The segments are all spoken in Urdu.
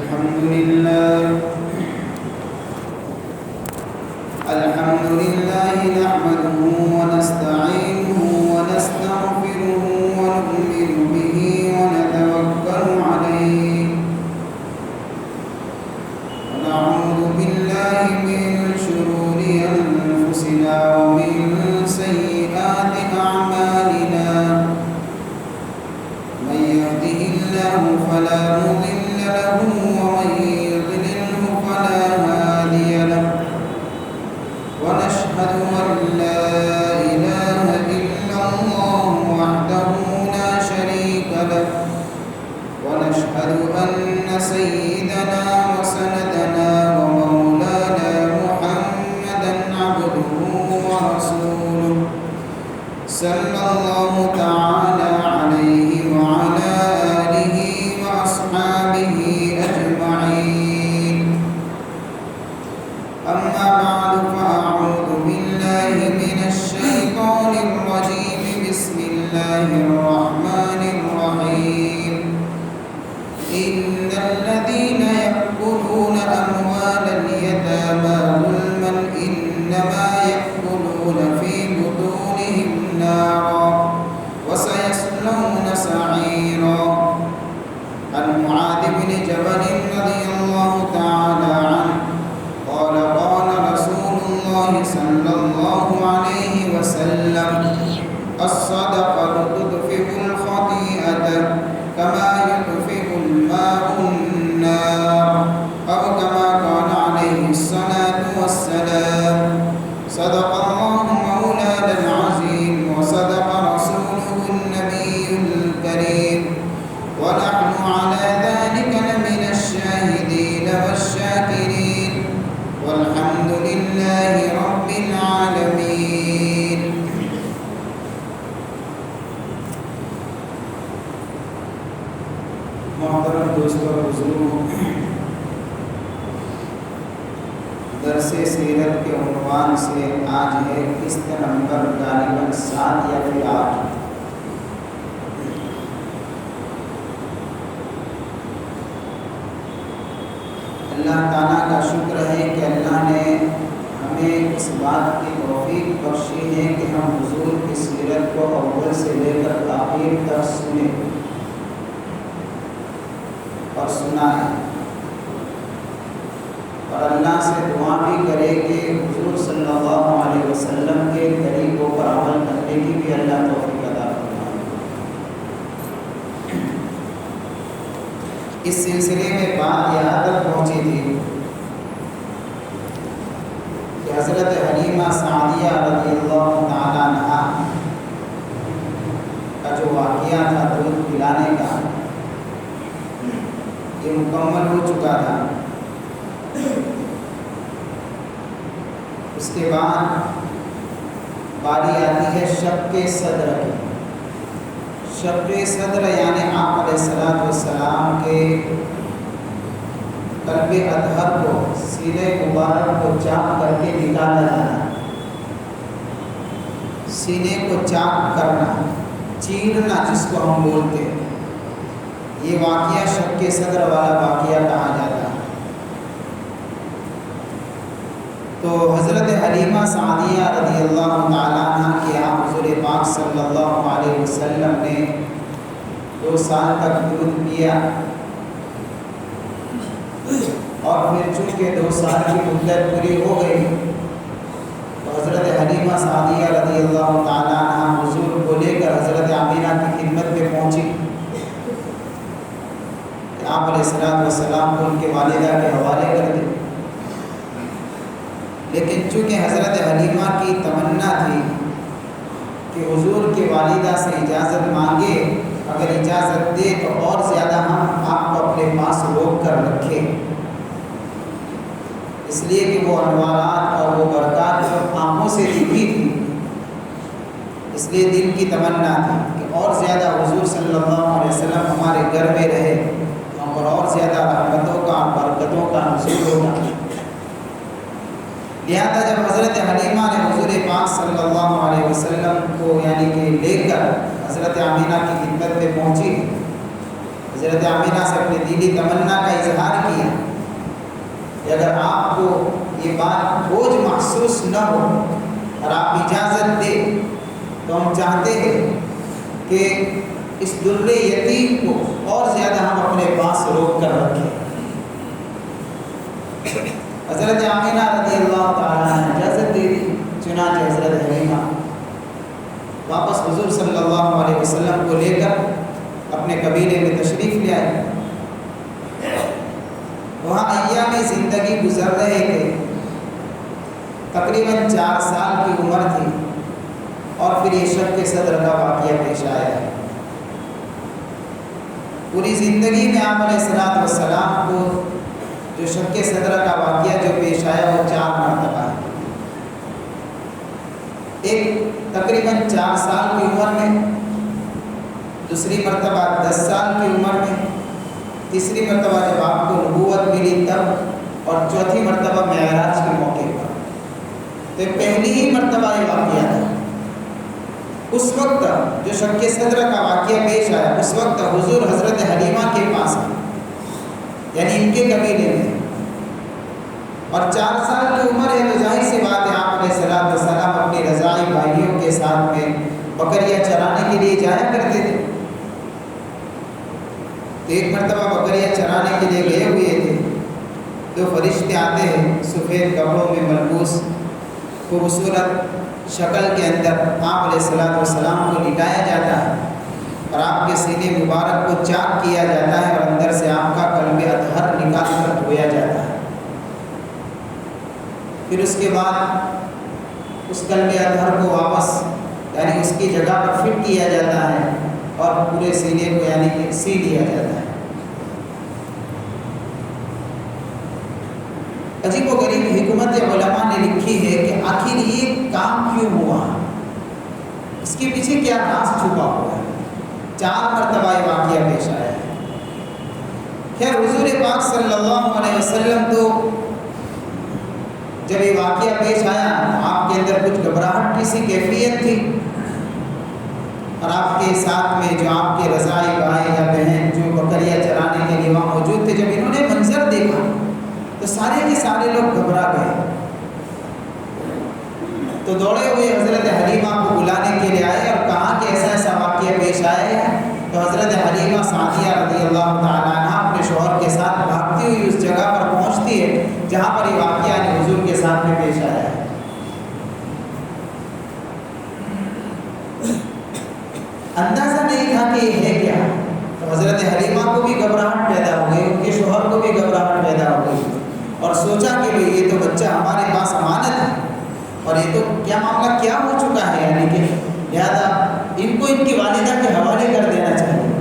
الحمد لله نحمده ونستعينه ونستغفره ونؤمن به ونتوكل عليه ونعوذ بالله من شرور أنفسنا ومن سيئات أعمالنا من يهده الله فلا مضل له ومن يضلله فلا هادي له ونشهد أن لا إله إلا الله وحده لا شريك له ونشهد أن سيدنا وسندنا ومولانا محمدا عبده ورسوله صلى الله تعالى عليه وعلى آله وأصحابه أجمعين أما بعد فأعوذ بالله من الشيطان الرجيم بسم الله الرحمن الرحيم إن الذين يأكلون أموال اليتامى ظلما إنما يأكلون في بطونهم نارا وسيصلون سعيرا. عن معاذ بن جبل رضي الله تعالى عنه قال قال رسول الله صلى الله عليه وسلم الصدقة تطفئ الخطيئة كما يطفئ الماء النار أو كما قال عليه الصلاة والسلام. صدق الله مولانا العظيم وصدق رسوله النبي الكريم ونحن على ذلك لمن الشاهدين والشاكرين والحمد لله رب العالمين. محترم دوستوں اور بزرگوں، درس سیرت کے عنوان سے آج ہے قسط نمبر غالباً 7 یا پھر 8۔ اللہ تعالیٰ کا شکر ہے کہ اللہ نے ہمیں اس بات کی توفیق بخشی ہے کہ ہم حضور کی سیرت کو اول سے لے کر آخر تک سنیں اور سنائیں، اور اللہ سے دعا بھی کرے کہ حضور صلی اللہ علیہ وسلم کے طریقوں پر عمل کرنے کی بھی اللہ توفیق عطا فرمائے۔ اس سلسلے میں بات یہاں تک پہنچی تھی کہ حضرت حلیمہ سعدیہ رضی اللہ تعالیٰ عنہا کا جو واقعہ تھا دودھ پلانے کا، یہ مکمل ہو چکا تھا۔ اس کے بعد باری آتی ہے شق صدر کی۔ شق صدر یعنی آپ علیہ السلام کے قلب اطہر کو، سینے مبارک کو چاک کر کے نکالا جانا، سینے کو چاک کرنا، چیرنا جس کو ہم بولتے ہیں، یہ واقعہ شق صدر والا واقعہ کہا جاتا ہے۔ تو حضرت حلیمہ سعدیہ رضی اللہ تعالیٰ عنہ کے آپ حضور پاک صلی اللہ علیہ وسلم نے 2 سال تک دودھ پیا، اور پھر چونکہ 2 سال کی مدت پوری ہو گئی تو حضرت حلیمہ سعدیہ رضی اللہ تعالیٰ عنہ حضور کو لے کر حضرت آمینہ کی خدمت میں پہنچی کہ آپ علیہ السلام کو ان کے والدہ کے حوالے کر دیں۔ لیکن چونکہ حضرت حلیمہ کی تمنا تھی کہ حضور کے والدہ سے اجازت مانگے، اگر اجازت دے تو اور زیادہ ہم آپ کو اپنے پاس روک کر رکھیں، اس لیے کہ وہ انوارات اور وہ برکات جو آنکھوں سے دکھی تھی، اس لیے دل کی تمنا تھی کہ اور زیادہ حضور صلی اللہ علیہ وسلم ہمارے گھر میں رہے، ہم پر اور زیادہ رحمتوں کا، برکتوں کا نزول ہوگا۔ لہذا جب حضرت حلیمہ نے حضور پاک صلی اللہ علیہ وسلم کو یعنی کہ لے کر حضرت آمینہ کی خدمت میں پہنچی حضرت آمینہ سے اپنی دلی تمنا کا اظہار کیا کہ اگر آپ کو یہ بات بوجھ محسوس نہ ہو اور آپ اجازت دیں تو ہم چاہتے ہیں کہ اس در یتیم کو اور زیادہ ہم اپنے پاس روک کر رکھیں۔ حضرت آمینہ رضی اللہ تعالیٰ نے اجازت دے دی، چنانچہ حضرت حلیمہ واپس حضور صلی اللہ علیہ وسلم کو لے کر اپنے قبیلے میں تشریف لے آئے۔ وہاں ایام زندگی گزر رہے تھے، تقریباً 4 سال کی عمر تھی، اور پھر یہ شق صدر کا واقعہ پیش آیا ہے۔ پوری زندگی میں آپ علیہ الصلوۃ والسلام کو جو شق صدر کا واقعہ جو پیش آیا وہ 4 مرتبہ ہے۔ ایک تقریباً 4 سال کی عمر میں، دوسری مرتبہ 10 سال کی عمر میں، تیسری مرتبہ جب آپ کو نبوت ملی تب، اور چوتھی مرتبہ معراج کے موقع پر۔ تو پہلی ہی مرتبہ یہ واقعہ تھا۔ اس وقت جو شق صدر کا واقعہ پیش آیا، اس وقت حضور حضرت حلیمہ کے پاس آئے، یعنی ان کے قبیلے میں، اور 4 سال کی عمر ہے تو ظاہر سی بات ہے آپ علیہ الصلوۃ والسلام اپنی رضاعی بھائیوں کے ساتھ میں بکریاں چرانے کے لیے جایا کرتے تھے۔ تو ایک مرتبہ بکریاں چرانے کے لیے گئے ہوئے تھے، 2 فرشتے آتے ہیں سفید کپڑوں میں ملبوس، خوبصورت شکل کے اندر آپ علیہ الصلوۃ والسلام کو لٹایا جاتا ہے اور آپ کے سینے مبارک کو چاک کیا جاتا ہے، اور اندر سے آپ کا قلب اطہر نکال کر دھویا جاتا ہے۔ پھر اس کے بعد اس قلب اطہر کو واپس یعنی اس کی جگہ پر فٹ کیا جاتا ہے، اور پورے سینے کو یعنی کہ سی لیا جاتا ہے۔ عجیب و غریب حکمت علماء نے لکھی ہے کہ آخر یہ کام کیوں ہوا، اس کے پیچھے کیا راز چھپا ہوا ہے۔ 4 مرتبہ یہ واقعہ پیش آیا ہے۔ خیر حضور پاک صلی اللہ علیہ وسلم تو جب یہ واقعہ پیش آیا آپ کے اندر کچھ گھبراہٹ کی سی کیفیت تھی، اور آپ کے ساتھ میں جو آپ کے رضاعی بھائی یا بہن جو بکریاں چرانے کے لیے وہاں موجود تھے، جب انہوں نے منظر دیکھا تو سارے کے سارے لوگ گھبرا گئے۔ تو دوڑے ہوئے حضرت حلیمہ کو بلانے کے لیے آئے اور کہا کہ ایسا ایسا واقعہ پیش آیا ہے۔ تو حضرت حلیمہ سعدیہ رضی اللہ تعالیٰ عنہ اپنے شوہر کے ساتھ بھاگتی ہوئی اس جگہ پر پہنچتی ہے جہاں پر یہ واقعہ حضور کے ساتھ میں پیش آیا ہے۔ اندازہ نہیں تھا کہ یہ ہے کیا، تو حضرت حلیمہ کو بھی گھبراہٹ پیدا ہو گئی، ان کے شوہر کو بھی گھبراہٹ پیدا ہو گئی، اور سوچا کہ یہ تو بچہ ہمارے پاس امانت ہے، اور یہ تو کیا معاملہ کیا ہو چکا ہے، یعنی کہ لہٰذا ان کو ان کی والدہ کے حوالے کر دینا چاہیے۔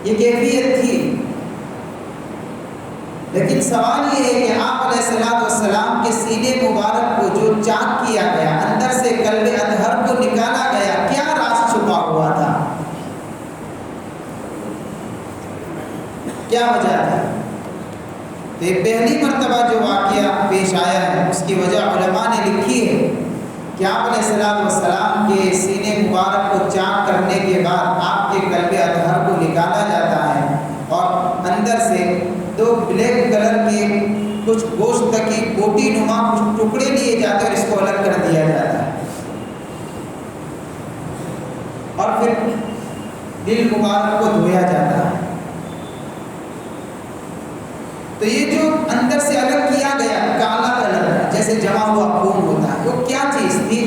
یہ کیفیت تھی، لیکن سوال یہ ہے کہ آپ علیہ الصلوۃ والسلام کے سینے مبارک کو جو چاک کیا گیا، اندر سے قلب اطہر کو نکالا گیا، کیا راز چھپا ہوا تھا، کیا وجہ تھی؟ تو یہ پہلی مرتبہ جو واقعہ پیش آیا ہے اس کی وجہ علماء نے لکھی ہے کہ آپ علیہ الصلوۃ والسلام کے سینے مبارک کو چاک کرنے کے بعد آپ کے قلب اطہر کو نکالا جاتا ہے، اور اندر سے 2 بلیک کلر کے کچھ گوشت کی بوٹی نما کچھ ٹکڑے لیے جاتے ہیں اور اس کو الگ کر دیا جاتا ہے، اور پھر دل مبارک کو دھویا جاتا ہے۔ تو یہ جو اندر سے الگ کیا گیا کالا کلر جیسے جمع ہوا خون ہوتا ہے، وہ کیا چیز تھی؟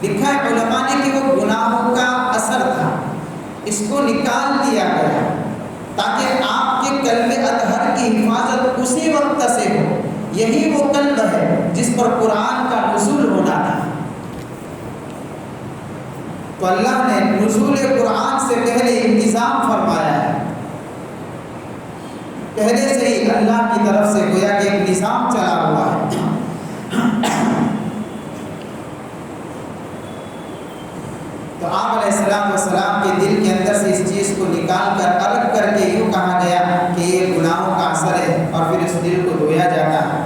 لکھا ہے علماء نے کہ وہ گناہوں کا اثر تھا، اس کو نکال دیا گیا تاکہ آپ کے قلب اطہر کی حفاظت اسی وقت سے ہو۔ یہی وہ قلب ہے جس پر قرآن کا نزول ہونا تھا۔ تو اللہ نے نزول قرآن سے پہلے انتظام فرمایا ہے، پہلے سے ہی اللہ کی طرف سے گویا کہ ایک نظام چلا ہوا ہے۔ تو آپ علیہ السلام کے دل کے اندر سے اس چیز کو نکال کر الگ کر کے یوں کہا گیا کہ یہ گناہوں کا اثر ہے، اور پھر اس دل کو دھویا جاتا ہے۔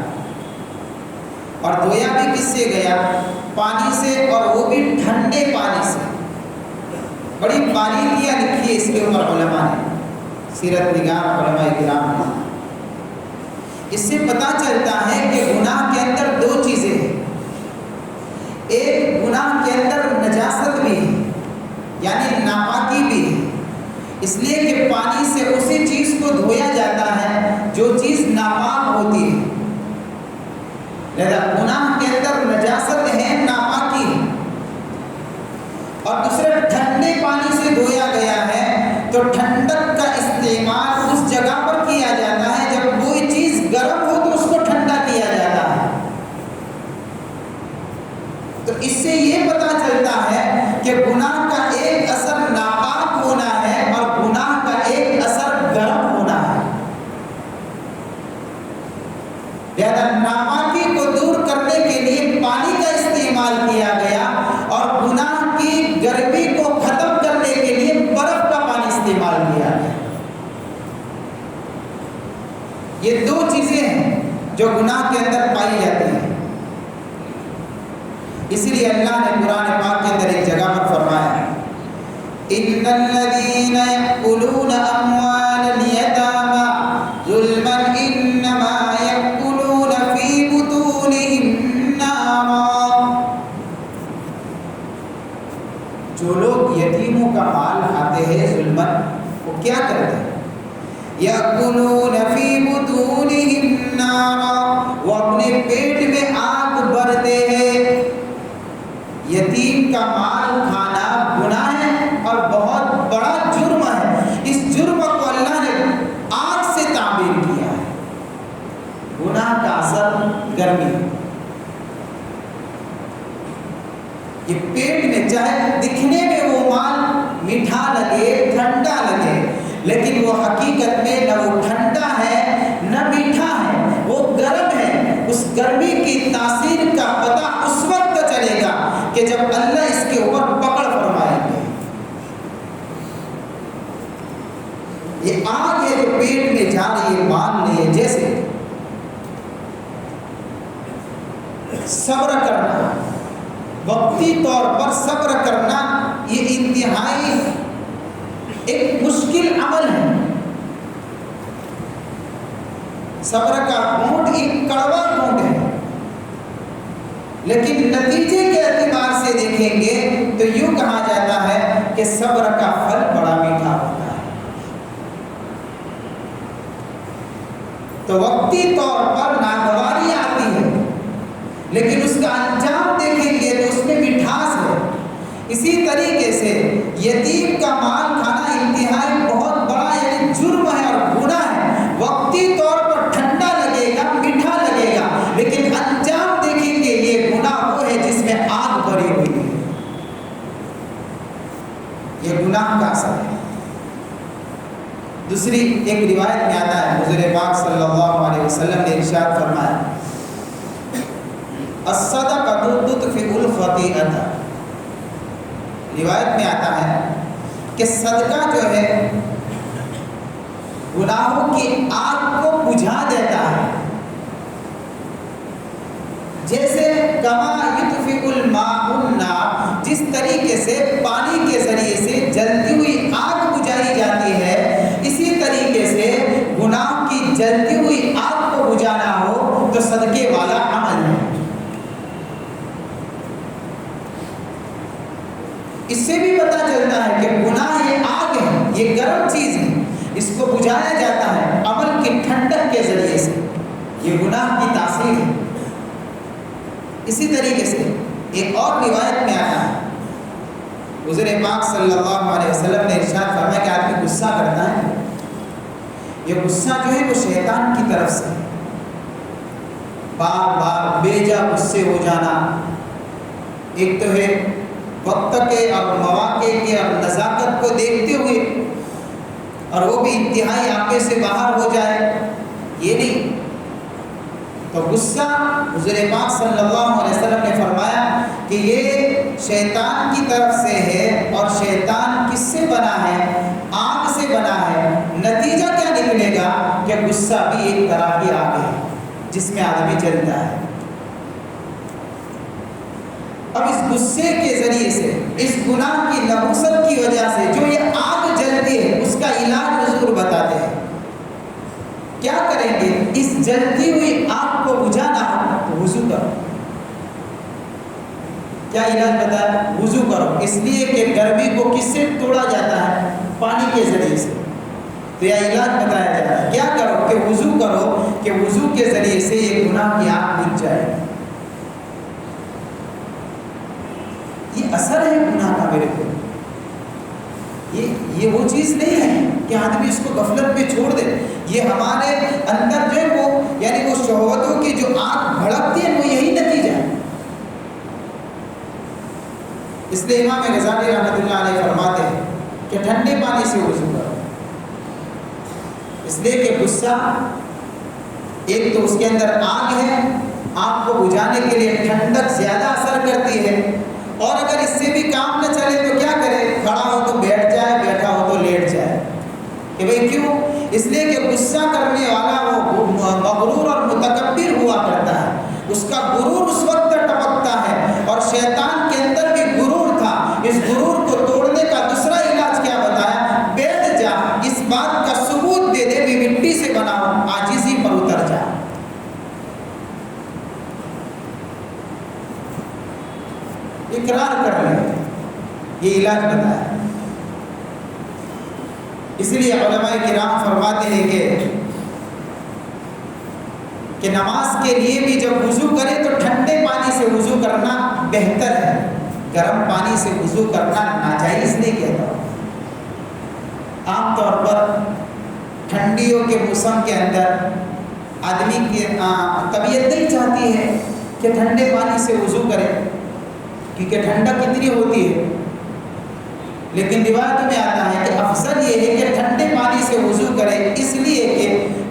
اور دھویا بھی کس سے گیا؟ پانی سے، اور وہ بھی ٹھنڈے پانی سے۔ بڑی باریکیاں لکھی ہے اس کے اوپر علماء نے، سیرت نگار علماء کرام نے۔ اس سے پتہ چلتا ہے کہ گناہ کے اندر دو چیزیں ہیں، ایک گناہ کے اندر نجاست بھی ہے، یعنی ناپاکی بھی ہے، اس لیے کہ پانی سے اسی چیز کو دھویا جاتا ہے جو چیز ناپاک ہوتی ہے، لہذا گناہ کے اندر نجاست ہے، ناپاکی ہے۔ اور دوسرے ٹھنڈے پانی سے دھویا گیا ہے تو ٹھنڈک کا استعمال اس جگہ پر کیا جاتا ہے، جب کوئی چیز گرم ہو تو اس کو ٹھنڈا کیا جاتا ہے۔ تو اس سے یہ پتہ چلتا ہے کہ گناہ کا ایک اثر ناپاک ہونا ہے اور گناہ کا ایک اثر گرم ہونا ہے۔ لہذا ناپاکی کو دور کرنے کے لیے پانی کا استعمال کیا گیا اور گناہ کی گرمی کو ختم کرنے کے لیے برف کا پانی استعمال کیا گیا۔ یہ دو چیزیں ہیں جو گناہ کے اندر پائی جاتی ہیں۔ اسی لیے اللہ نے قرآن پاک کے اندر ایک جگہ پر فرمایا، ان الذين يأكلون اموال اليتامى ظلما انما يأكلون في بطونهم نارا۔ جو لوگ یتیموں کا مال کھاتے ہیں ظلما، وہ کیا کرتے ہیں؟ یأکلون فی بطونهم نارا، وہ اپنے پیٹ میں آگ بھرتے ہیں۔ یتیم کا مال کھانا گناہ ہے اور بہت بڑا جرم ہے۔ اس جرم کو اللہ نے آگ سے تعبیر کیا ہے۔ گناہ کا اثر گرمی، یہ پیٹ میں چاہے دکھنے میں وہ مال میٹھا لگے، ٹھنڈا لگے، لیکن وہ حقیقت میں نہ وہ ٹھنڈا ہے نہ میٹھا ہے، وہ گرم ہے۔ اس گرمی کی تاثیر کا پتہ اس وقت چلے گا کہ جب اللہ اس کے اوپر پکڑ فرمائیں گے۔ یہ آگ ہے جو پیٹ میں جا رہی ہے، مان لیے جیسے صبر کرنا، وقتی طور پر صبر کرنا، یہ انتہائی ایک مشکل عمل ہے۔ صبر کا گھونٹ ایک کڑوا گھونٹ ہے، لیکن نتیجے کے اعتبار سے دیکھیں گے تو یوں کہا جاتا ہے کہ صبر کا پھل بڑا میٹھا ہوتا ہے۔ تو وقتی طور پر ناگواری آتی ہے، لیکن اس کا انجام دیکھیں گے تو اس میں مٹھاس ہے۔ اسی طریقے سے یتیم کا مال کھانا انتہائی بہت بڑا یعنی جرم ہے اور گناہ ہے۔ وقتی طور پر ٹھنڈا لگے گا، میٹھا لگے گا، لیکن انجام دیکھیں گے یہ گناہ وہ ہے جس میں آگ بھری ہوئی ہے۔ یہ گناہ کا اثر ہے۔ دوسری ایک روایت میں آتا ہے، حضور پاک صلی اللہ علیہ وسلم نے ارشاد فرمایا، الصدقۃ تطفئ الخطیئۃ۔ روایت میں آتا ہے کہ صدقہ جو ہے گناہوں کی آگ کو بجھا دیتا ہے، جیسے کما یطفئ الماء النار، جس طریقے سے پانی کے ذریعے سے جلتی ہوئی آگ بجھائی جاتی ہے، اسی طریقے سے گناہ کی جلتی ہوئی آگ کو بجھانا ہو تو صدقے والا عمل ہے۔ اس سے بھی پتہ چلتا ہے کہ گناہ یہ آگ ہے، یہ گرم چیز ہے، اس کو بجھایا جاتا ہے عمل کی ٹھنڈک کے ذریعے سے، یہ گناہ کی تاثیر ہے۔ اسی طریقے سے ایک اور روایت میں آیا ہے، حضور پاک صلی اللہ علیہ وسلم نے ارشاد فرمایا کہ آدمی غصہ کرتا ہے، یہ غصہ جو ہے وہ شیطان کی طرف سے، بار بار بیجا غصے ہو جانا، ایک تو ہے وقت کے اور مواقع کے اور نزاکت کو دیکھتے ہوئے اور وہ بھی انتہائی آنکھیں سے باہر ہو جائے، یہ نہیں۔ تو غصہ حضور پاک صلی اللہ علیہ وسلم نے فرمایا کہ یہ شیطان کی طرف سے ہے، اور شیطان کس سے بنا ہے؟ آگ سے بنا ہے۔ نتیجہ کیا نکلے گا کہ غصہ بھی ایک طرح کی آگ ہے جس میں آدمی جلتا ہے۔ اب اس غصے کے ذریعے سے، اس گناہ کی نحوست کی وجہ سے جو یہ آگ جلتی ہے اس کا علاج حضور بتاتے ہیں۔ کیا کریں گے؟ اس جلتی ہوئی آگ کو بجھانا ہو تو وضو کرو۔ کیا علاج بتایا؟ وضو کرو، اس لیے کہ گرمی کو کس سے توڑا جاتا ہے؟ پانی کے ذریعے سے۔ تو یہ علاج بتایا جاتا ہے، کیا کرو کہ وضو کرو کہ وضو کے ذریعے سے یہ گناہ کی آگ بجھ جائے۔ یہ اثر ہے گناہ کا میرے کو، یہ وہ چیز نہیں ہے کہ آدمی اس کو غفلت پہ چھوڑ دے۔ یہ ہمارے اندر جو ہے وہ یعنی وہ شہوتوں کی جو آگ بھڑکتی ہے وہ یہی نتیجہ ہے۔ اس لیے امام غزالی رحمۃ اللہ علیہ فرماتے ہیں کہ ٹھنڈے پانی سے وضو کرو، اس لیے کہ غصہ ایک تو اس کے اندر آگ ہے، آگ کو بجھانے کے لیے ٹھنڈک زیادہ اثر کرتی ہے، اور اگر اس سے بھی کام نہ چلے تو کیا کرے؟ کھڑا ہو تو بیٹھ جائے، بیٹھا ہو تو لیٹ جائے۔ کہ بھئی کیوں؟ اس لیے کہ غصہ کرنے والا وہ مغرور اور متکبر ہوا کرتا ہے، اس کا غرور اس وقت ٹپکتا ہے، اور شیطان کے اندر بھی غرور تھا۔ اس غرور کو توڑنے کا دوسرا علاج کیا بتایا؟ بیٹھ جا، اس بات کا ثبوت دے دے بھی مٹی سے بنا ہوں، عاجزی پر اتر جا۔ اقرار کر لے، یہ علاج بتایا۔ اس لیے علماء کرام فرماتے ہیں کہ نماز کے لیے بھی جب وضو کرے تو ٹھنڈے پانی سے وضو کرنا بہتر ہے، گرم پانی سے وضو کرنا ناجائز نہیں کہتا۔ عام طور پر ٹھنڈیوں کے موسم کے اندر آدمی کی طبیعت نہیں چاہتی ہے کہ ٹھنڈے پانی سے وضو کرے، کیونکہ ٹھنڈک کتنی ہوتی ہے، لیکن روایت میں آتا ہے کہ افضل یہ ہے کہ ٹھنڈے پانی سے وضو کرے، اس لیے کہ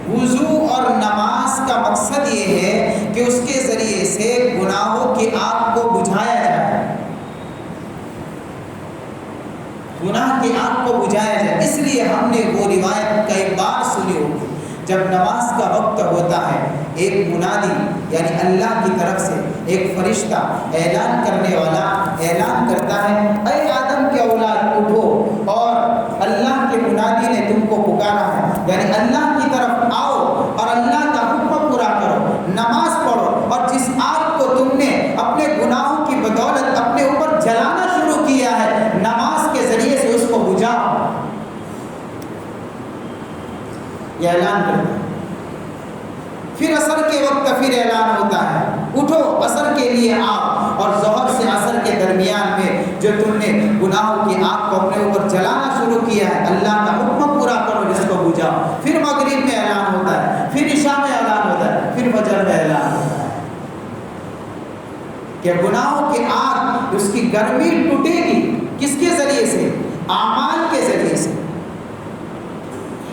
وضو اور نماز کا مقصد یہ ہے کہ اس کے ذریعے سے گناہوں کی آگ کو بجھایا جائے، گناہ کی آگ کو بجھایا جائے۔ اس لیے ہم نے وہ روایت کئی بار سنی ہوگی، جب نماز کا وقت ہوتا ہے ایک منادی یعنی اللہ کی طرف سے ایک فرشتہ اعلان کرنے والا اعلان کرتا ہے، اے آدم کے اولاد اٹھو، اور اللہ کے منادی نے تم کو پکارا ہے، یعنی اللہ کی طرف آؤ اور اللہ کا حکم پورا کرو، نماز پڑھو، اور جس آگ کو تم نے اپنے گناہوں کی بدولت اپنے اوپر جلانا شروع کیا ہے، نماز کے ذریعے سے اس کو بجھاؤ۔ یہ اعلان کرتا ہے۔ پھر عصر کے وقت پھر اعلان ہوتا ہے، اٹھو عصر کے لیے آؤ، اور ظہر سے عصر کے درمیان میں جو تم نے گناہوں کی آگ کو اپنے اوپر جلانا شروع کیا ہے، اللہ کا حکم پورا کرو، جس کو بجھاؤ۔ پھر مغرب میں اعلان ہوتا ہے، پھر عشاء میں اعلان ہوتا ہے، پھر فجر میں اعلان ہوتا ہے کہ گناہوں کی آگ اس کی گرمی ٹوٹے گی، کس کے ذریعے سے؟ اعمال کے ذریعے سے۔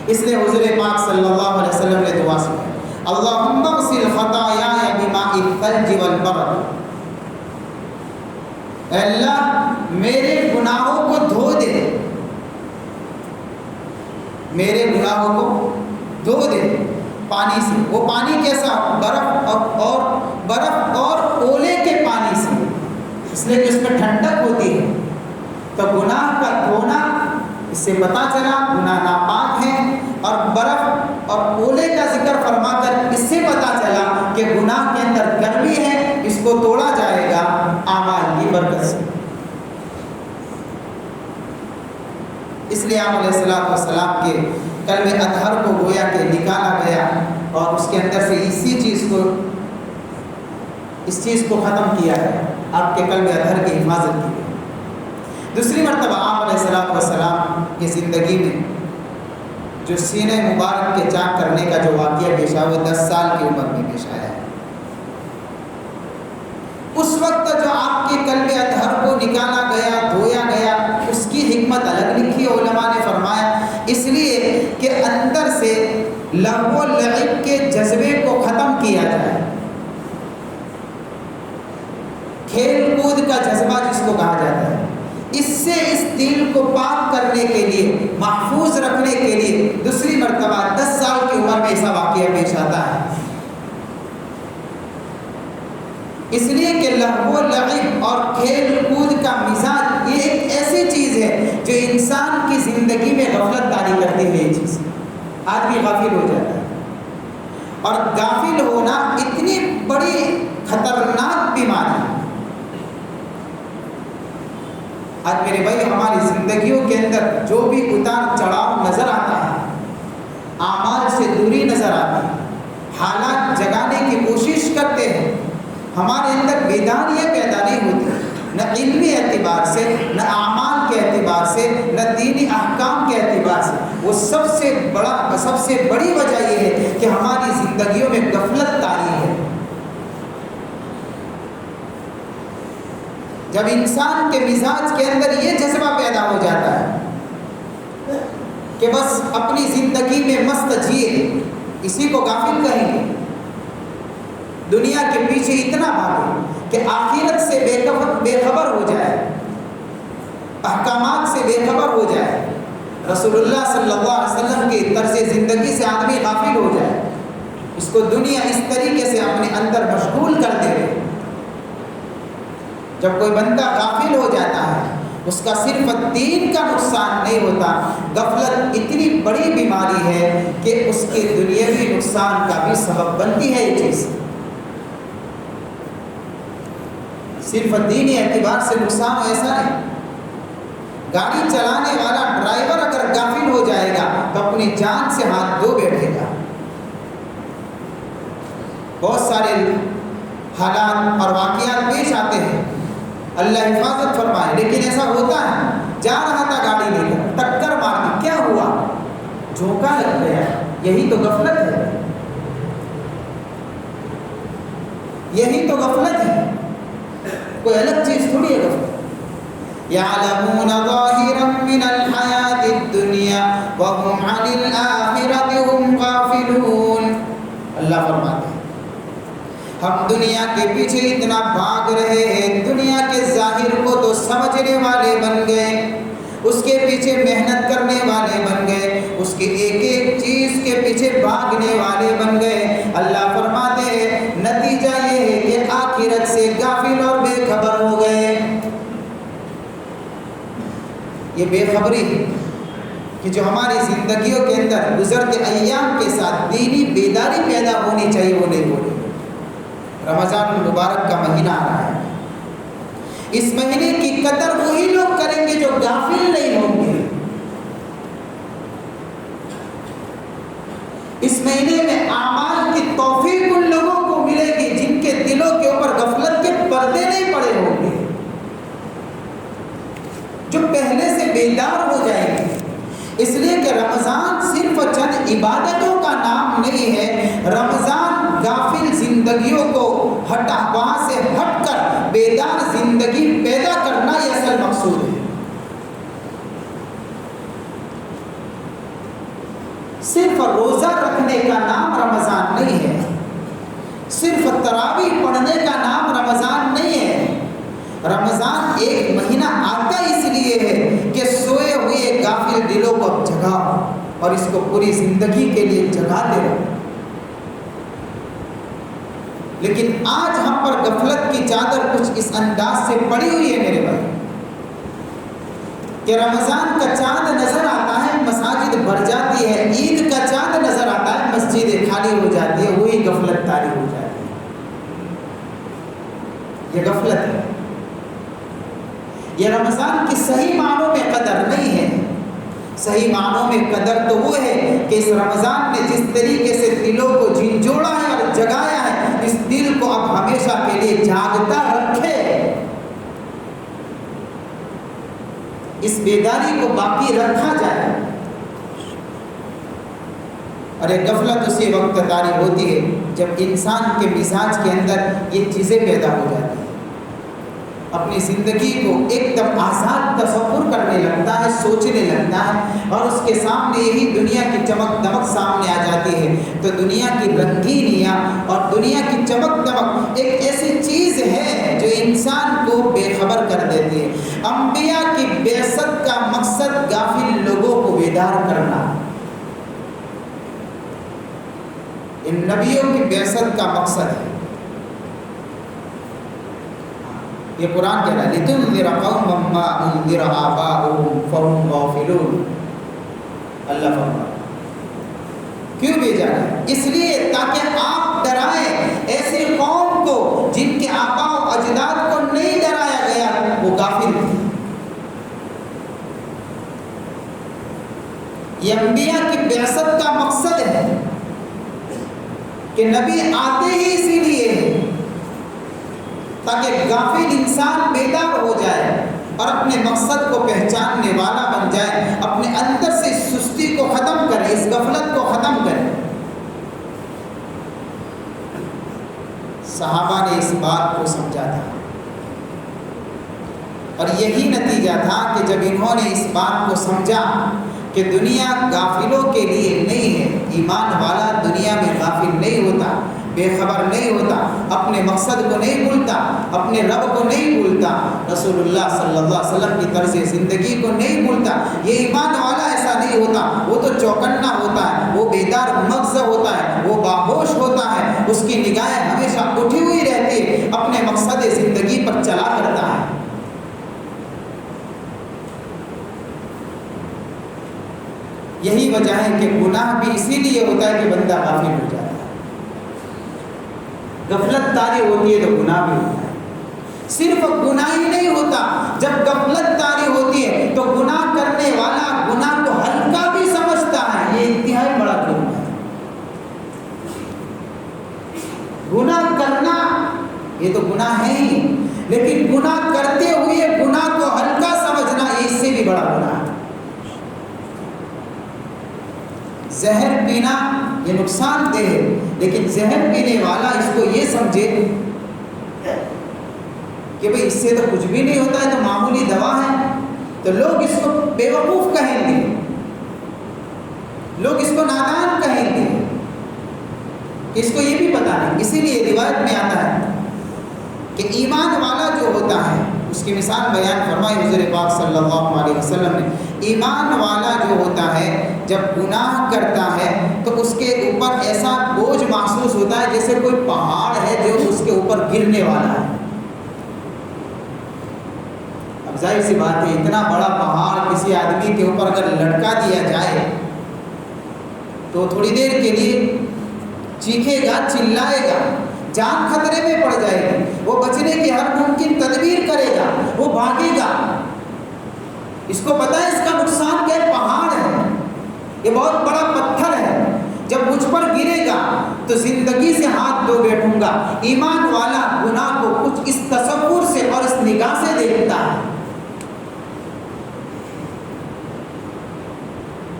اس لیے حضور پاک صلی اللہ علیہ وسلم نے دعا سنائی، اللہم اغسل خطایای بماء الثلج والبرد، اے اللہ میرے گناہوں کو دھو دے، میرے گناہوں کو دھو دے پانی سے۔ وہ پانی کیسا؟ برف اور اولے کے پانی سے، اس لیے کہ اس میں ٹھنڈک ہوتی ہے۔ تو گناہ کا دھونا، اس سے پتہ چلا گناہ ناپاک ہے، اور برف اور اولے کا ذکر فرما کر اس سے پتہ چلا کہ گناہ کے اندر گرمی ہے، اس کو توڑا جائے گا اعمال کی برکت سے۔ اس لیے آپ علیہ السلام کے کلمہ اطہر کو گویا کہ نکالا گیا، اور اس کے اندر سے اس چیز کو ختم کیا ہے، آپ کے کلمہ اطہر کی حفاظت کی گئی۔ دوسری مرتبہ آپ علیہ السلام کی زندگی میں جو سینہ مبارک کے چاک کرنے کا جو واقعہ پیش آیا، وہ 10 سال کی عمر میں پیش آیا ہے۔ اس وقت جو آپ کے کلمہ اطہر کو نکالا گیا، دھویا گیا، اس کی حکمت الگ لکھی ہے علماء نے فرمایا، اس لیے کہ اندر سے لغو و لعب کے جذبے کو ختم کیا جائے، کھیل کود کا جذبہ جس کو کہا جاتا ہے، اس سے اس دل کو پاک کرنے کے لیے، محفوظ رکھنے کے لیے دوسری مرتبہ 10 سال کی عمر میں ایسا واقعہ پیش آتا ہے۔ اس لیے کہ لہو و لعب اور کھیل کود کا مزاج یہ ایک ایسی چیز ہے جو انسان کی زندگی میں غفلت طاری کرتی ہے. یہ چیز آدمی غافل ہو جاتا ہے، اور غافل ہونا اتنی بڑی خطرناک بیماری ہے. آج میرے بھائی ہماری زندگیوں کے اندر جو بھی اتار چڑھاؤ نظر آتا ہے، اعمال سے دوری نظر آتی ہے، حالات جگانے کی کوشش کرتے ہیں، ہمارے اندر بیداریاں پیدا نہیں ہوتی، نہ علمی اعتبار سے، نہ اعمال کے اعتبار سے، نہ دینی احکام کے اعتبار سے. وہ سب سے بڑی وجہ یہ ہے کہ ہماری زندگیوں میں غفلت طاری ہے. جب انسان کے مزاج کے اندر یہ جذبہ پیدا ہو جاتا ہے کہ بس اپنی زندگی میں مست جیے، اسی کو غافل کہیں گے. دنیا کے پیچھے اتنا بھاگے کہ آخرت سے بے خبر ہو جائے، احکامات سے بے خبر ہو جائے، رسول اللہ صلی اللہ علیہ وسلم کی طرز زندگی سے آدمی غافل ہو جائے، اس کو دنیا اس طریقے سے اپنے اندر مشغول کر دے. جب کوئی بندہ غافل ہو جاتا ہے، اس کا صرف دین کا نقصان نہیں ہوتا، غفلت اتنی بڑی بیماری ہے کہ اس کے دنیاوی نقصان کا بھی سبب بنتی ہے. یہ چیز صرف دینی اعتبار سے نقصان ایسا نہیں. گاڑی چلانے والا ڈرائیور اگر غافل ہو جائے گا تو اپنی جان سے ہاتھ دھو بیٹھے گا. بہت سارے حالات اور واقعات پیش آتے ہیں، اللہ حفاظت فرمائے، لیکن ایسا ہوتا ہے. جا رہا تھا گاڑی لے کر، ٹکر مار دی، کیا ہوا؟ جھونکا لگ گیا. یہی تو غفلت ہے، یہی تو غفلت ہے، کوئی الگ چیز تھوڑی ہے غفلت. يعلمون ظاهرا من الحياة الدنيا وهم عن الآخرة هم غافلون. اللہ فرماتے ہیں ہم دنیا کے پیچھے اتنا بھاگ رہے ہیں، دنیا کے ظاہر کو تو سمجھنے والے بن گئے، اس کے پیچھے محنت کرنے والے بن گئے، اس کے ایک ایک چیز کے پیچھے بھاگنے والے بن گئے. اللہ فرماتے ہیں نتیجہ یہ ہے کہ آخرت سے غافل اور بے خبر ہو گئے. یہ بے خبری ہے کہ جو ہماری زندگیوں کے اندر گزرتے ایام کے ساتھ دینی بیداری پیدا ہونی چاہیے وہ نہیں ہو رہی. رمضان المبارک کا مہینہ آ رہا ہے، اس مہینے کی قدر وہی لوگ کریں گے جو غافل نہیں ہوں گے. اس مہینے میں اعمال کی توفیق ان لوگوں کو ملے گی جن کے دلوں کے اوپر غفلت کے پردے نہیں پڑے ہوں گے، جو پہلے سے بیدار ہو جائیں گے. اس لیے کہ رمضان صرف چند عبادتوں کا نام نہیں ہے، رمضان غافل زندگیوں کو وہاں سے ہٹ کر بیدار زندگی پیدا کرنا یہ اصل مقصود ہے. صرف روزہ رکھنے کا نام رمضان نہیں ہے، صرف تراویح پڑھنے کا نام رمضان نہیں ہے. رمضان ایک مہینہ آتا اس لیے ہے کہ سوئے ہوئے غافل دلوں کو جگاؤ اور اس کو پوری زندگی کے لیے جگاتے رہو. لیکن آج ہم پر غفلت کی چادر کچھ اس انداز سے پڑی ہوئی ہے میرے بھائی کہ رمضان کا چاند نظر آتا ہے مساجد بھر جاتی ہے، عید کا چاند نظر آتا ہے مسجدیں خالی ہو جاتی ہے، وہی غفلت طاری ہو جاتی ہے. یہ غفلت ہے. یہ رمضان کی صحیح معنوں میں قدر نہیں ہے. صحیح معنوں میں قدر تو وہ ہے کہ اس رمضان نے جس طریقے سے دلوں کو جھنجھوڑا ہے اور جگایا ہے، اس دل کو اب ہمیشہ کے لیے جاگتا رکھے، اس بیداری کو باقی رکھا جائے. اور ایک غفلت اسی وقت طاری ہوتی ہے جب انسان کے مزاج کے اندر یہ چیزیں پیدا ہو جاتی ہیں، اپنی زندگی کو ایک دم آزاد تصور کرنے لگتا ہے، سوچنے لگتا ہے، اور اس کے سامنے یہی دنیا کی چمک دمک سامنے آ جاتی ہے. تو دنیا کی رنگینیاں اور دنیا کی چمک دمک ایک ایسی چیز ہے جو انسان کو بے خبر کر دیتی ہے. انبیاء کی بعثت کا مقصد غافل لوگوں کو بیدار کرنا، ان نبیوں کی بعثت کا مقصد ہے. یہ قرآن کہہ رہا ہے لِتُنذِرَ قَوْمًا مَّا أُنذِرَ آبَاؤُهُمْ فَهُمْ غَافِلُونَ۔ اللہ فرماتا کیوں بھیجا ہے؟ اس لیے تاکہ آپ ڈرائیں ایسی قوم کو جن کے آباء و اجداد کو نہیں ڈرایا گیا، وہ غافل تھے۔ یہ انبیاء کی بعثت کا مقصد ہے کہ نبی آتے ہی اسی لیے ہے تاکہ غافل انسان بیدار ہو جائے اور اپنے مقصد کو پہچاننے والا بن جائے، اپنے اندر سے اس سستی کو ختم کرے، اس غفلت کو ختم کرے۔ صحابہ نے اس بات کو سمجھا تھا اور یہی نتیجہ تھا کہ جب انہوں نے اس بات کو سمجھا کہ دنیا غافلوں کے لیے نہیں ہے، ایمان والا دنیا میں غافل نہیں ہوتا، بے خبر نہیں ہوتا، اپنے مقصد کو نہیں بھولتا، اپنے رب کو نہیں بھولتا، رسول اللہ صلی اللہ علیہ وسلم کی طرز زندگی کو نہیں بھولتا، یہ ایمان والا ایسا نہیں ہوتا، وہ تو چوکنا ہوتا ہے، وہ بیدار مغز ہوتا ہے، وہ باہوش ہوتا ہے، اس کی نگاہیں ہمیشہ اٹھی ہوئی رہتی ہے، اپنے مقصد زندگی پر چلا کرتا ہے۔ یہی وجہ ہے کہ گناہ بھی اسی لیے ہوتا ہے کہ بندہ غافل ہو جاتا ہے، غفلت طاری ہوتی ہے تو گناہ بھی ہوتا ہے۔ صرف گناہ ہی نہیں ہوتا، جب غفلت طاری ہوتی ہے تو گناہ کرنے والا گناہ کو ہلکا بھی سمجھتا ہے، یہ انتہائی بڑا جرم ہے۔ گناہ کرنا یہ تو گناہ ہے ہی، لیکن گناہ کرتے ہوئے گناہ کو ہلکا سمجھنا یہ اس سے بھی بڑا گناہ ہے۔ زہر پینا یہ نقصان دہ ہے، لیکن زہر پینے والا اس کو یہ سمجھے کہ بھئی اس سے تو کچھ بھی نہیں ہوتا ہے، تو معمولی دوا ہے، تو لوگ اس کو بے وقوف کہیں گے، لوگ اس کو نادان کہیں گے کہ اس کو یہ بھی پتا نہیں۔ اسی لیے روایت میں آتا ہے کہ ایمان والا جو ہوتا ہے، اس کی مثال بیان فرمائی حضور پاک صلی اللہ علیہ وسلم نے، ایمان والا جو ہوتا ہے جب گناہ کرتا ہے تو اس کے اوپر ایسا بوجھ محسوس ہوتا ہے جیسے کوئی پہاڑ ہے جو اس کے اوپر گرنے والا ہے۔ اب ظاہر سی بات ہے، اتنا بڑا پہاڑ کسی آدمی کے اوپر اگر لٹکا دیا جائے تو تھوڑی دیر کے لیے چیخے گا، چلائے گا، جان خطرے میں پڑ جائے گی، وہ بچنے کی ہر ممکن تدبیر کرے گا، وہ بھاگے گا، اس کو پتہ ہے اس کا نقصان کیا ہے، پہاڑ ہے، یہ بہت بڑا پتھر ہے، جب مجھ پر گرے گا تو زندگی سے ہاتھ دھو بیٹھوں گا۔ ایمان والا گناہ کو کچھ اس تصور سے اور اس نگاہ سے دیکھتا ہے،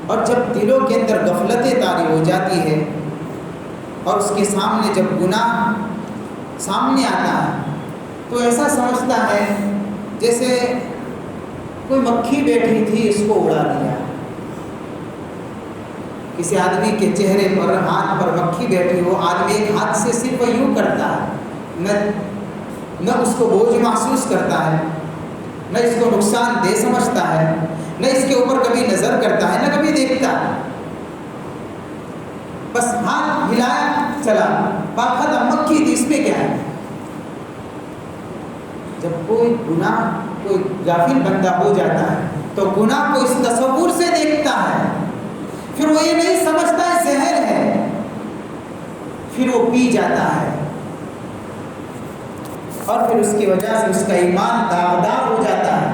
اور جب دلوں کے اندر غفلتیں طاری ہو جاتی ہے اور اس کے سامنے جب گناہ سامنے آتا ہے تو ایسا سمجھتا ہے جیسے کوئی مکھی بیٹھی تھی، اس کو اڑا دیا۔ کسی آدمی کے چہرے پر، ہاتھ پر مکھی بیٹھی ہو، آدمی ایک ہاتھ سے صرف یوں کرتا ہے، نہ اس کو بوجھ محسوس کرتا ہے، نہ اس کو نقصان دہ سمجھتا ہے، نہ اس کے اوپر کبھی نظر کرتا ہے، نہ کبھی دیکھتا ہے، بس ہاتھ ہلایا چلا، بات ختم، مکھی تھی، اس میں کیا ہے۔ جب کوئی گناہ، کوئی غافل بندہ ہو جاتا ہے تو گناہ کو اس تصور سے دیکھتا ہے، پھر وہ یہ نہیں سمجھتا ہے زہر ہے، پھر وہ پی جاتا ہے اور پھر اس کی وجہ سے اس کا ایمان داغدار ہو جاتا ہے،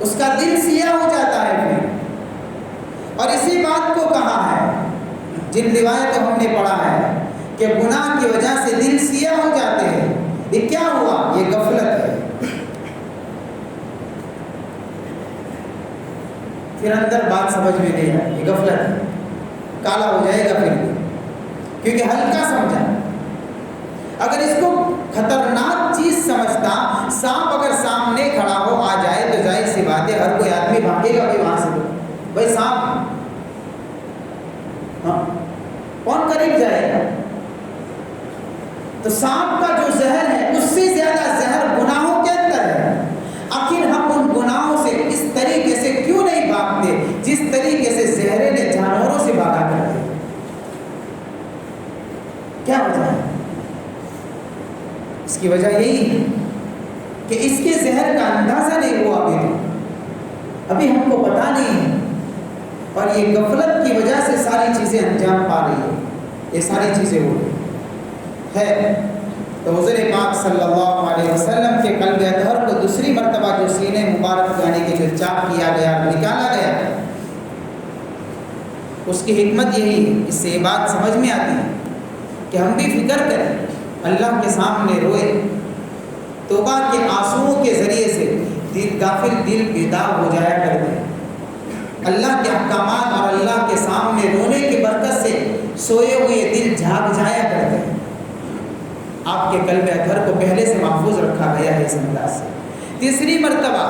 اس کا دل سیاہ ہو جاتا ہے پھر۔ اور اسی بات کو کہا ہے، جن روایتوں ہم نے پڑھا ہے کہ گناہ کی وجہ سے دل سیاہ ہو جاتے ہیں، یہ کیا ہوا؟ یہ غفلت ہے۔ پھر اندر بات سمجھ میں نہیں آئی، یہ غفلت ہے، کالا ہو جائے گا پھر بھی، کیونکہ ہلکا سمجھا۔ اگر اس کو خطرناک چیز سمجھتا، سانپ اگر سامنے کھڑا ہو آ جائے تو ظاہر سی بات ہے ہر کوئی آدمی بھاگے گا بھائی وہاں سے، بھائی سانپ، ہاں کون قریب جائے گا؟ تو سانپ کا جو زہر ہے اس سے زیادہ زہر گناہوں کے اندر ہے۔ آخر ہم ان گناہوں سے اس طریقے سے کیوں نہیں بھاگتے جس طریقے سے زہریلے جانوروں سے بھاگا کرتے؟ کیا وجہ ہے؟ اس کی وجہ یہی ہے کہ اس کے زہر کا اندازہ نہیں ہوا ابھی ہم کو پتہ نہیں ہے، اور یہ غفلت کی وجہ سے ساری چیزیں انجام پا رہی ہے، یہ ساری چیزیں ہو رہی ہے۔ تو حضور پاک صلی اللہ علیہ وسلم کے قلب اطہر کو دوسری مرتبہ جو سینے مبارک یعنی کہ جو چاک کیا گیا، نکالا گیا، اس کی حکمت یہی ہے۔ اس سے یہ بات سمجھ میں آتی ہے کہ ہم بھی فکر کریں، اللہ کے سامنے روئے، توبہ کے آنسوؤں کے ذریعے سے غافل دل بیدار ہو جایا کرتے ہیں، اللہ کے احکامات اور اللہ کے سامنے رونے کی برکت سے سوئے ہوئے دل جاگ جایا کرتے ہیں۔ آپ کے قلب اطہر کو پہلے سے محفوظ رکھا گیا ہے اس انداز سے۔ تیسری مرتبہ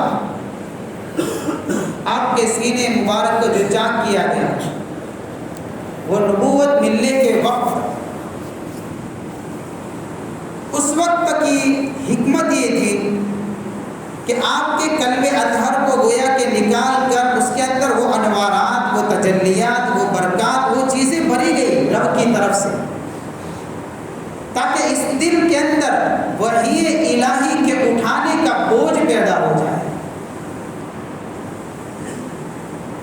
آپ کے سینے مبارک کو جو چاک کیا گیا، وہ نبوت ملنے کے وقت، اس وقت کی حکمت یہ تھی کہ آپ کے قلب اطہر کو گویا کہ نکال کر اس کے اندر وہ انوارات، وہ تجلیات، وہ برکات، وہ چیزیں بھری گئی رب کی طرف سے، تاکہ اس دل کے اندر وحی الہی کے اٹھانے کا بوجھ پیدا ہو جائے۔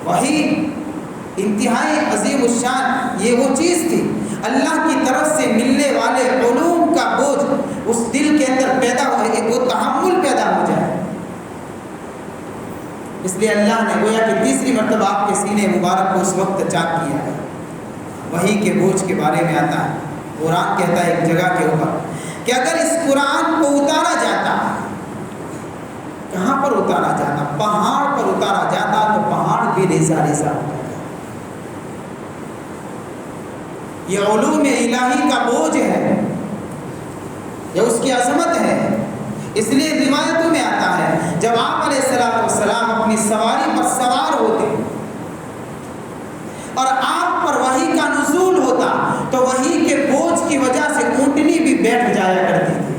وحی انتہائی عظیم الشان یہ وہ چیز تھی، اللہ کی طرف سے ملنے والے علوم کا بوجھ اس دل کے اندر پیدا ہو، وہ تحمل پیدا ہو جائے۔ اس لیے اللہ نے گویا کہ تیسری مرتبہ آپ کے سینے مبارک کو اس وقت چاک کیا ہے۔ وحی کے بوجھ کے بارے میں آتا ہے، قرآن کہتا ہے ایک جگہ کے اوپر کہ اگر اس قرآن کو اتارا جاتا، کہاں پر اتارا جاتا؟ پہاڑ پر اتارا جاتا تو پہاڑ بھی ریزہ ریزہ ہو جاتا۔ یہ علوم الہی کا بوجھ ہے، یہ اس کی عظمت ہے۔ اس لیے روایتوں میں آتا ہے جب آپ علیہ السلام اپنی سواری پر سوار ہوتے اور آپ پر وحی کا نزول ہوتا تو وحی کے بوجھ کی وجہ سے اونٹنی بھی بیٹھ جایا کرتی تھی۔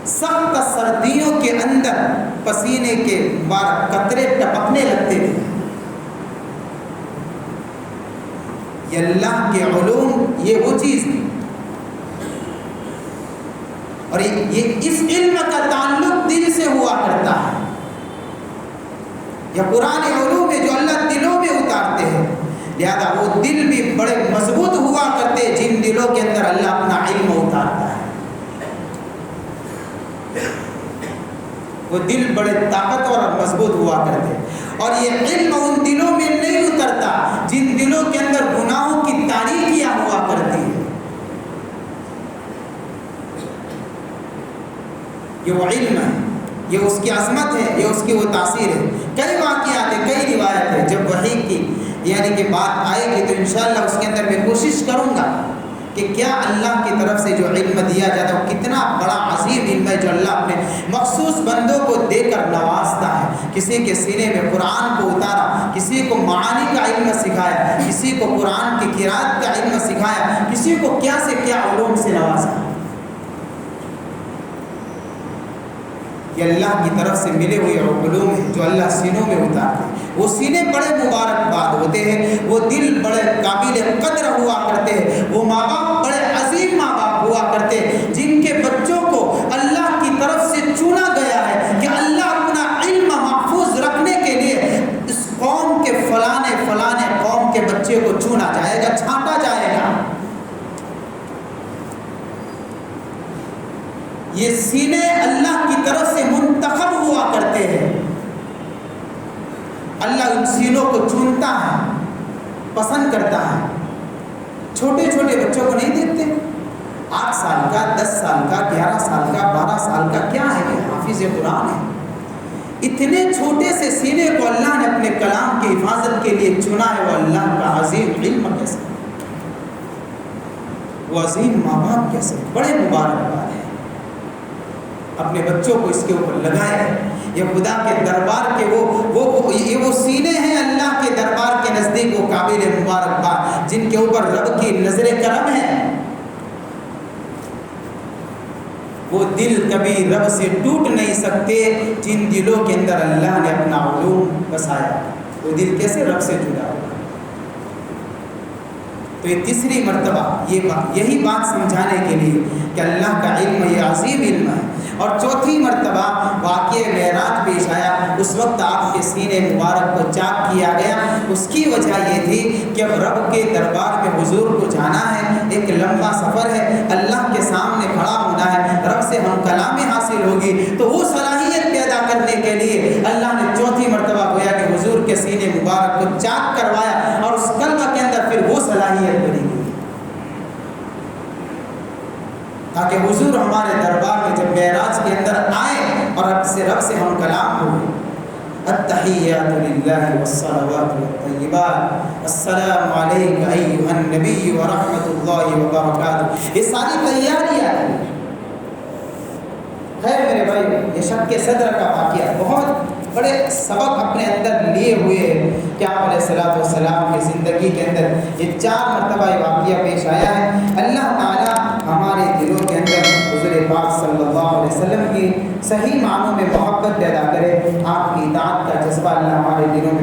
سخت سردیوں کے اندر پسینے کے مبارک قطرے ٹپکنے لگتے تھے۔ یہ اللہ کے علوم یہ وہ چیز ہے، اور یہ اس علم کا تعلق دل سے ہوا کرتا ہے۔ یہ قرآن علوم ہے جو اللہ دلوں میں اتارتے ہیں، لہذا وہ دل بھی بڑے مضبوط ہوا کرتے ہیں جن دلوں کے اندر اللہ اپنا علم اتارتا ہے۔ وہ دل بڑے طاقتور اور مضبوط ہوا کرتے ہیں، اور یہ علم ان دلوں میں نہیں اترتا جن دلوں کے اندر گناہوں کی تاریکیاں ہوا کرتی ہیں۔ یہ وہ علم ہے، یہ اس کی عظمت ہے، یہ اس کی وہ تاثیر ہے۔ کئی واقعات ہیں، کئی روایت ہے، جب وحی کی یعنی کہ بات آئے گی تو انشاءاللہ اس کے اندر میں کوشش کروں گا کہ کیا اللہ کی طرف سے جو علم دیا جاتا ہے وہ کتنا بڑا عظیم علم ہے جو اللہ اپنے مخصوص بندوں کو دے کر نوازتا ہے۔ کسی کے سینے میں قرآن کو اتارا، کسی کو معانی کا علم سکھایا، کسی کو قرآن کی قرات کا علم سکھایا، کسی کو کیا سے کیا علوم سے نوازا۔ یہ اللہ کی طرف سے ملے ہوئے علوم ہیں جو اللہ سینوں میں اتارتے ہیں۔ وہ سینے بڑے مبارکباد ہوتے ہیں، وہ دل بڑے قابل قدر ہوا کرتے ہیں، وہ ماں باپ بڑے عظیم ماں باپ ہوا کرتے ہیں جن کے بچوں کو اللہ کی طرف سے چنا گیا ہے کہ اللہ اپنا علم محفوظ رکھنے کے لیے اس قوم کے فلانے قوم کے بچے کو چنا جائے گا، چھانٹا جائے گا۔ یہ سینے اللہ کی طرف سے منتخب ہوا کرتے ہیں، اللہ ان سینوں کو چنتا ہے، پسند کرتا ہے۔ چھوٹے چھوٹے بچوں کو نہیں دیکھتے، 8 سال کا، 10 سال کا، 11 سال کا، 12 سال کا، کیا ہے کہ حافظ قرآن ہے۔ اتنے چھوٹے سے سینے کو اللہ نے اپنے کلام کی حفاظت کے لیے چنا ہے۔ وہ اللہ کا عظیم علم کیسے، وہ عظیم ماں باپ کیسے، بڑے مبارکباد ہے۔ اپنے بچوں کو اس کے اوپر لگائے۔ یہ خدا کے دربار کے وہ سینے ہیں اللہ کے دربار کے نزدیک وہ قابل مبارکباد جن کے اوپر رب کی نظر کرم ہے۔ وہ دل کبھی رب سے ٹوٹ نہیں سکتے جن دلوں کے اندر اللہ نے اپنا علوم بسایا۔ وہ دل کیسے رب سے جڑا ہوگا؟ تو یہ تیسری مرتبہ یہی بات سمجھانے کے لیے کہ اللہ کا علم یہ عظیم علم ہے. اور چوتھی مرتبہ واقعہ معراج پیش آیا. اس وقت آپ کے سینے مبارک کو چاک کیا گیا. اس کی وجہ یہ تھی کہ اب رب کے دربار میں حضور کو جانا ہے، ایک لمبا سفر ہے، اللہ کے سامنے کھڑا ہونا ہے، رب سے ہم کلامی حاصل ہوگی. تو وہ صلاحیت پیدا کرنے کے لیے اللہ نے چوتھی مرتبہ گویا کہ حضور کے سینے مبارک کو چاک کروایا، اور اس کلمہ کے اندر پھر وہ صلاحیت بنی گئی تاکہ حضور ہمارے دربار میں جب معراج کے اندر آئے اور رب سے ہم کلام ہوئے. التحیات للہ والصلوات والطیبات السلام علیک ایھا النبی ورحمۃ اللہ وبرکاتہ. یہ ساری تیاریاں ہیں. خیر میرے بھائی، یہ شق صدر کا واقعہ بہت بڑے سبق اپنے اندر لیے ہوئے ہیں کہ آپ علیہ الصلوۃ والسلام کی زندگی کے اندر یہ 4 مرتبہ یہ واقعہ پیش آیا ہے. اللہ تعالیٰ ہمارے دلوں کے اندر حضور پاک صلی اللہ علیہ وسلم کی صحیح معنوں میں محبت پیدا کرے. آپ کی اطاعت کا جذبہ اللہ ہمارے دلوں میں